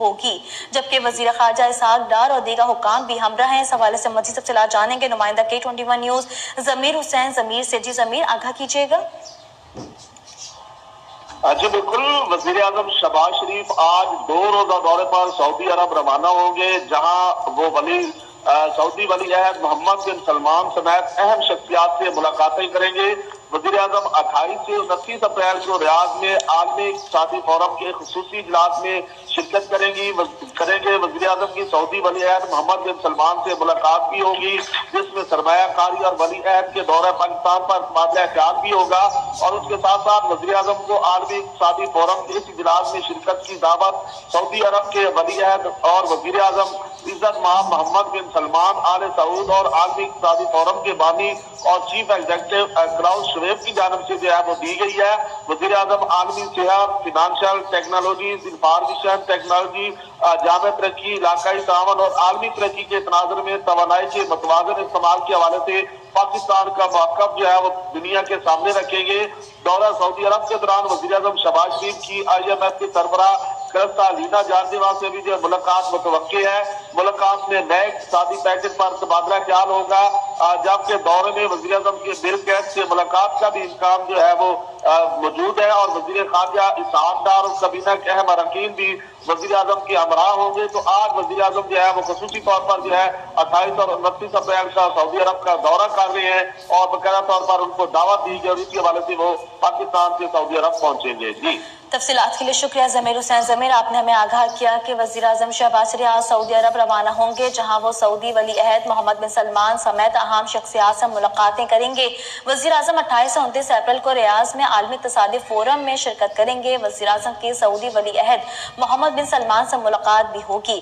ہوگی، جبکہ وزیر خارجہ اسحاق ڈار اور دیگر حکام بھی ہمراہ ہیں۔ اس حوالے سے مزید تفصیلات جانیں گے نمائندہ K21 نیوز ضمیر حسین ضمیر سے۔ جی ضمیر، آگاہ کیجیے گا۔ جی بالکل، وزیر اعظم شہباز شریف آج 2 روزہ دورے پر سعودی عرب روانہ ہوں گے، جہاں وہ سعودی ولی عہد محمد بن سلمان سمیت اہم شخصیات سے ملاقاتیں کریں گے۔ وزیر اعظم 28 سے 29 اپریل کو ریاض میں عالمی اقتصادی فورم کے خصوصی اجلاس میں شرکت کریں گے۔ وزیر اعظم کی سعودی ولی عہد محمد بن سلمان سے ملاقات بھی ہوگی، جس میں سرمایہ کاری اور ولی عہد کے دورہ پاکستان پر تبادلہ خیال بھی ہوگا، اور اس کے ساتھ ساتھ وزیر اعظم کو عالمی اقتصادی فورم کے اس اجلاس میں شرکت کی دعوت سعودی عرب کے ولی عہد اور وزیر اعظم عزت مآب محمد بن سلمان آل سعود اور عالمی اقتصادی فورم کے بانی اور چیف ایگزیکٹو کلاؤس شویب کی جانب سے جو ہے وہ دی گئی ہے۔ وزیر اعظم عالمی صحت، فنانشل ٹیکنالوجیز، انفارمیشن ٹیکنالوجی، جامع ترقی، علاقائی تعاون اور عالمی ترقی کے تناظر میں توانائی کے متوازن استعمال کے حوالے سے پاکستان کا موقف جو ہے وہ دنیا کے سامنے رکھیں گے۔ دورہ سعودی عرب کے دوران وزیر اعظم شہباز شریف کی IMF کے سربراہ کرسٹا لینا جارجیوا سے بھی جو ملاقات متوقع ہے۔ ملاقات میں نئے اقتصادی پیکج پر تبادلہ خیال ہوگا، جبکہ دورے میں وزیر اعظم کے بل گیٹس سے ملاقات کا بھی امکان جو ہے وہ موجود ہے، اور وزیر خارجہ اسحاق ڈار اور کابینہ کے اہم اراکین بھی وزیر اعظم کے ہمراہ ہوں گے۔ تو آج وزیر اعظم جو ہے وہ خصوصی طور پر جو ہے 28 اور 29 اپریل کا سعودی عرب کا دورہ کر رہے ہیں، اور باقاعدہ طور پر ان کو دعوت دی گئی اور اس کے حوالے سے وہ پاکستان سے سعودی عرب پہنچیں گے۔ جی تفصیلات کے لیے شکریہ ضمیر حسین ضمیر، آپ نے ہمیں آگاہ کیا کہ وزیر اعظم شہباز شریف آج سعودی عرب روانہ ہوں گے، جہاں وہ سعودی ولی عہد محمد بن سلمان سمیت اہم شخصیات سے ملاقاتیں کریں گے۔ وزیر اعظم 28 سے 29 اپریل کو ریاض میں عالمی اقتصادی فورم میں شرکت کریں گے۔ وزیر اعظم کی سعودی ولی عہد محمد بن سلمان سے ملاقات بھی ہوگی۔